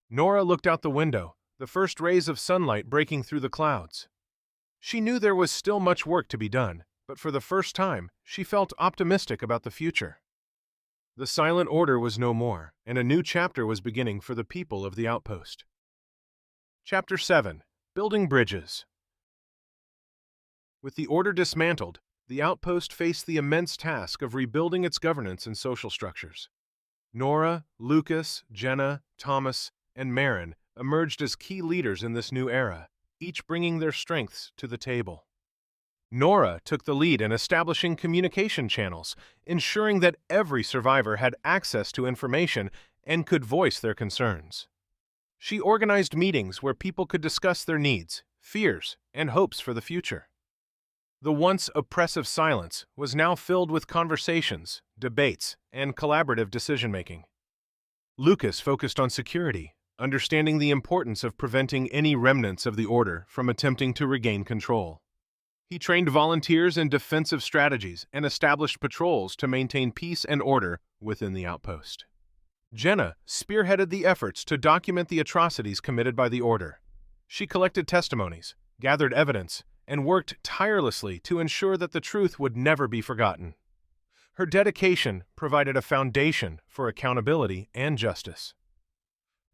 Nora looked out the window, the first rays of sunlight breaking through the clouds. She knew there was still much work to be done, but for the first time, she felt optimistic about the future. The Silent Order was no more, and a new chapter was beginning for the people of the outpost. Chapter 7: Building Bridges. With the Order dismantled, the outpost faced the immense task of rebuilding its governance and social structures. Nora, Lucas, Jenna, Thomas, and Marin emerged as key leaders in this new era, each bringing their strengths to the table. Nora took the lead in establishing communication channels, ensuring that every survivor had access to information and could voice their concerns. She organized meetings where people could discuss their needs, fears, and hopes for the future. The once oppressive silence was now filled with conversations, debates, and collaborative decision-making. Lucas focused on security, understanding the importance of preventing any remnants of the Order from attempting to regain control. He trained volunteers in defensive strategies and established patrols to maintain peace and order within the outpost. Jenna spearheaded the efforts to document the atrocities committed by the Order. She collected testimonies, gathered evidence, and worked tirelessly to ensure that the truth would never be forgotten. Her dedication provided a foundation for accountability and justice.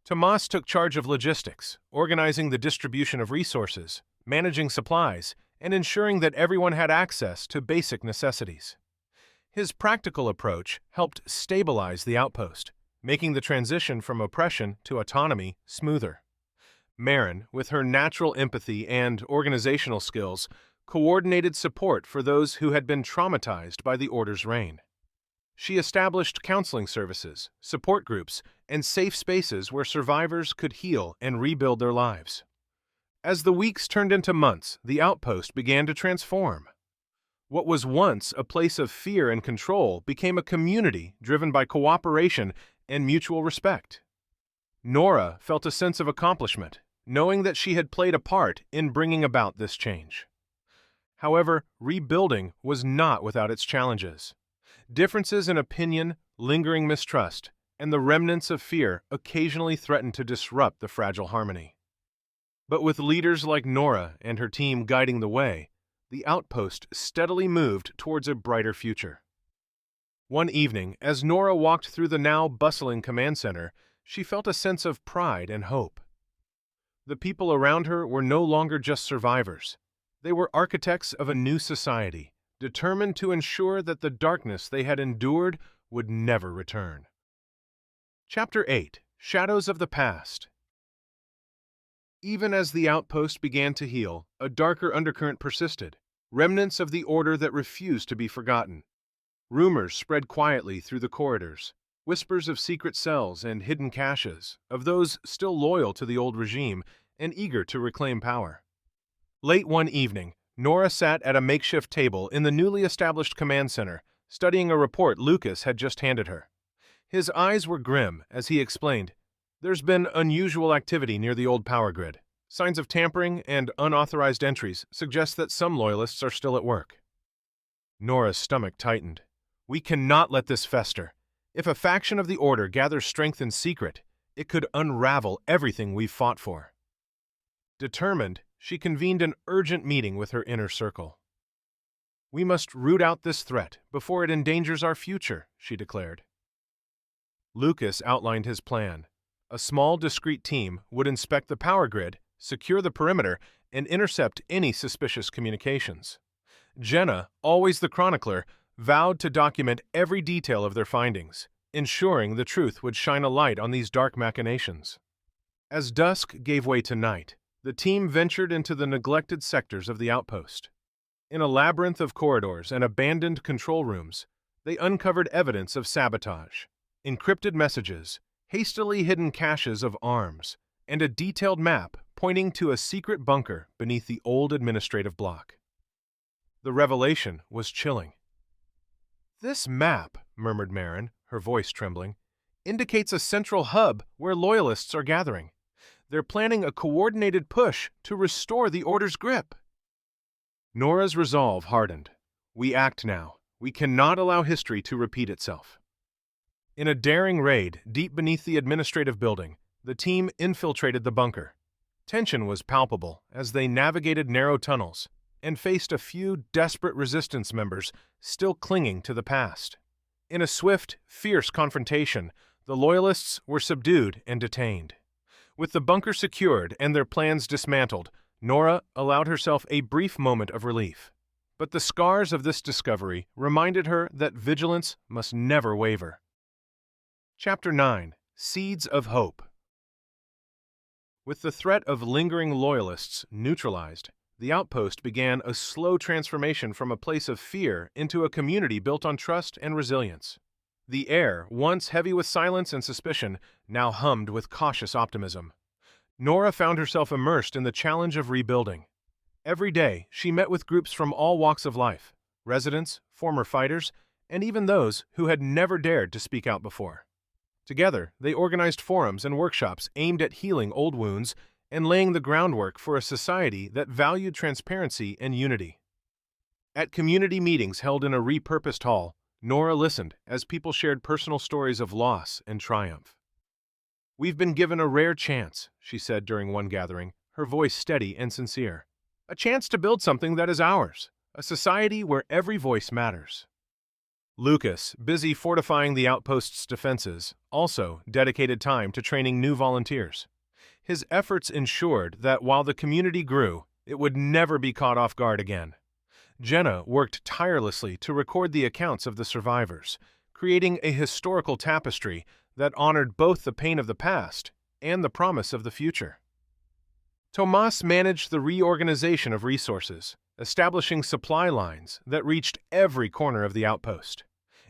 Tomas took charge of logistics, organizing the distribution of resources, managing supplies, and ensuring that everyone had access to basic necessities. His practical approach helped stabilize the outpost, making the transition from oppression to autonomy smoother. Marin, with her natural empathy and organizational skills, coordinated support for those who had been traumatized by the Order's reign. She established counseling services, support groups, and safe spaces where survivors could heal and rebuild their lives. As the weeks turned into months, the outpost began to transform. What was once a place of fear and control became a community driven by cooperation and mutual respect. Nora felt a sense of accomplishment, knowing that she had played a part in bringing about this change. However, rebuilding was not without its challenges. Differences in opinion, lingering mistrust, and the remnants of fear occasionally threatened to disrupt the fragile harmony. But with leaders like Nora and her team guiding the way, the outpost steadily moved towards a brighter future. One evening, as Nora walked through the now bustling command center, she felt a sense of pride and hope. The people around her were no longer just survivors. They were architects of a new society, determined to ensure that the darkness they had endured would never return. Chapter 8: Shadows of the Past. Even as the outpost began to heal, a darker undercurrent persisted, remnants of the Order that refused to be forgotten. Rumors spread quietly through the corridors, whispers of secret cells and hidden caches, of those still loyal to the old regime and eager to reclaim power. Late one evening, Nora sat at a makeshift table in the newly established command center, studying a report Lucas had just handed her. His eyes were grim as he explained, "There's been unusual activity near the old power grid. Signs of tampering and unauthorized entries suggest that some loyalists are still at work." Nora's stomach tightened. "We cannot let this fester. If a faction of the Order gathers strength in secret, it could unravel everything we've fought for." Determined, she convened an urgent meeting with her inner circle. "We must root out this threat before it endangers our future," she declared. Lucas outlined his plan. A small, discreet team would inspect the power grid, secure the perimeter, and intercept any suspicious communications. Jenna, always the chronicler, vowed to document every detail of their findings, ensuring the truth would shine a light on these dark machinations. As dusk gave way to night, the team ventured into the neglected sectors of the outpost. In a labyrinth of corridors and abandoned control rooms, they uncovered evidence of sabotage, encrypted messages, hastily hidden caches of arms, and a detailed map pointing to a secret bunker beneath the old administrative block. The revelation was chilling. "This map," murmured Marin, her voice trembling, "indicates a central hub where loyalists are gathering. They're planning a coordinated push to restore the Order's grip." Nora's resolve hardened. "We act now. We cannot allow history to repeat itself." In a daring raid deep beneath the administrative building, the team infiltrated the bunker. Tension was palpable as they navigated narrow tunnels and faced a few desperate resistance members still clinging to the past. In a swift, fierce confrontation, the Loyalists were subdued and detained. With the bunker secured and their plans dismantled, Nora allowed herself a brief moment of relief. But the scars of this discovery reminded her that vigilance must never waver. Chapter 9: Seeds of Hope. With the threat of lingering Loyalists neutralized, the outpost began a slow transformation from a place of fear into a community built on trust and resilience. The air, once heavy with silence and suspicion, now hummed with cautious optimism. Nora found herself immersed in the challenge of rebuilding. Every day, she met with groups from all walks of life, residents, former fighters, and even those who had never dared to speak out before. Together, they organized forums and workshops aimed at healing old wounds and laying the groundwork for a society that valued transparency and unity. At community meetings held in a repurposed hall, Nora listened as people shared personal stories of loss and triumph. "We've been given a rare chance," she said during one gathering, her voice steady and sincere. "A chance to build something that is ours, a society where every voice matters." Lucas, busy fortifying the outpost's defenses, also dedicated time to training new volunteers. His efforts ensured that while the community grew, it would never be caught off guard again. Jenna worked tirelessly to record the accounts of the survivors, creating a historical tapestry that honored both the pain of the past and the promise of the future. Tomas managed the reorganization of resources, establishing supply lines that reached every corner of the outpost.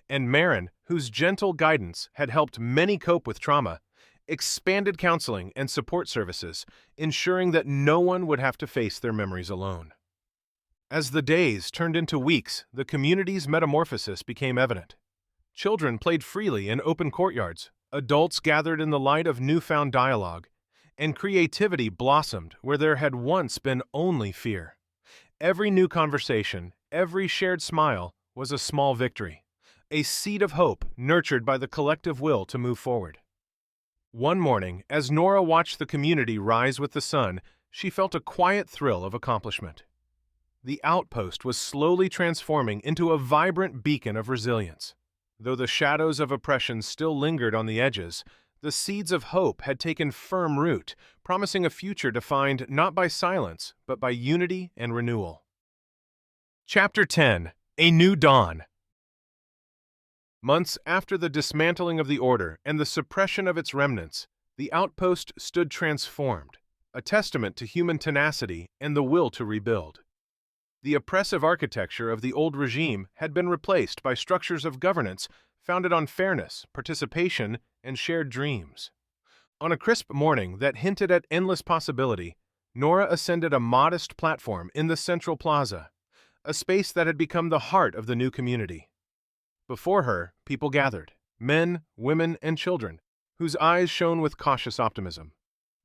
And Marin, whose gentle guidance had helped many cope with trauma, expanded counseling and support services, ensuring that no one would have to face their memories alone. As the days turned into weeks, the community's metamorphosis became evident. Children played freely in open courtyards, adults gathered in the light of newfound dialogue, and creativity blossomed where there had once been only fear. Every new conversation, every shared smile was a small victory, a seed of hope nurtured by the collective will to move forward. One morning, as Nora watched the community rise with the sun, she felt a quiet thrill of accomplishment. The outpost was slowly transforming into a vibrant beacon of resilience. Though the shadows of oppression still lingered on the edges, the seeds of hope had taken firm root, promising a future defined not by silence, but by unity and renewal. Chapter 10: A New Dawn. Months after the dismantling of the Order and the suppression of its remnants, the outpost stood transformed, a testament to human tenacity and the will to rebuild. The oppressive architecture of the old regime had been replaced by structures of governance founded on fairness, participation, and shared dreams. On a crisp morning that hinted at endless possibility, Nora ascended a modest platform in the central plaza, a space that had become the heart of the new community. Before her, people gathered, men, women, and children, whose eyes shone with cautious optimism.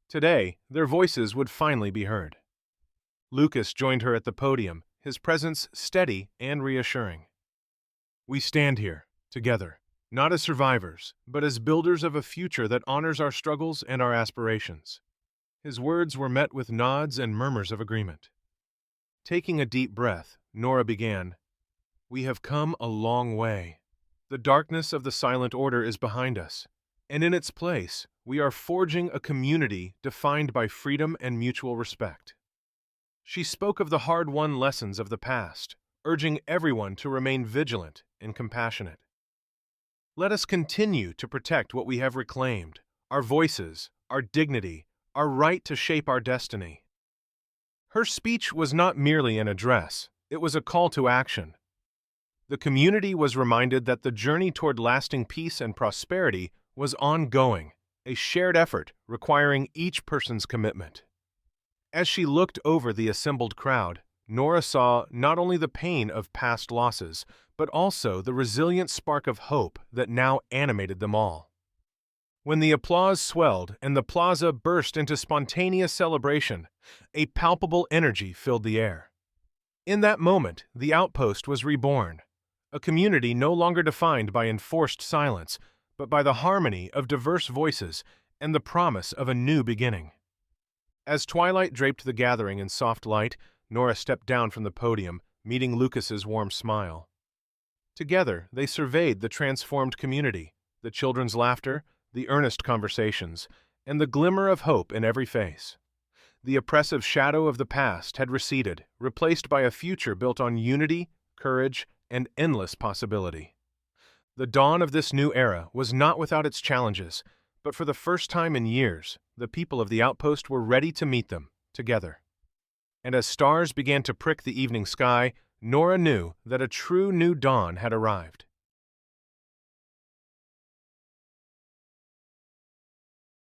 Today, their voices would finally be heard. Lucas joined her at the podium, his presence steady and reassuring. "We stand here, together, not as survivors, but as builders of a future that honors our struggles and our aspirations." His words were met with nods and murmurs of agreement. Taking a deep breath, Nora began, "We have come a long way. The darkness of the Silent Order is behind us, and in its place, we are forging a community defined by freedom and mutual respect." She spoke of the hard-won lessons of the past, urging everyone to remain vigilant and compassionate. "Let us continue to protect what we have reclaimed, our voices, our dignity, our right to shape our destiny." Her speech was not merely an address, it was a call to action. The community was reminded that the journey toward lasting peace and prosperity was ongoing, a shared effort requiring each person's commitment. As she looked over the assembled crowd, Nora saw not only the pain of past losses, but also the resilient spark of hope that now animated them all. When the applause swelled and the plaza burst into spontaneous celebration, a palpable energy filled the air. In that moment, the outpost was reborn, a community no longer defined by enforced silence, but by the harmony of diverse voices and the promise of a new beginning. As twilight draped the gathering in soft light, Nora stepped down from the podium, meeting Lucas's warm smile. Together, they surveyed the transformed community, the children's laughter, the earnest conversations, and the glimmer of hope in every face. The oppressive shadow of the past had receded, replaced by a future built on unity, courage, and endless possibility. The dawn of this new era was not without its challenges, but for the first time in years, the people of the outpost were ready to meet them, together. And as stars began to prick the evening sky, Nora knew that a true new dawn had arrived.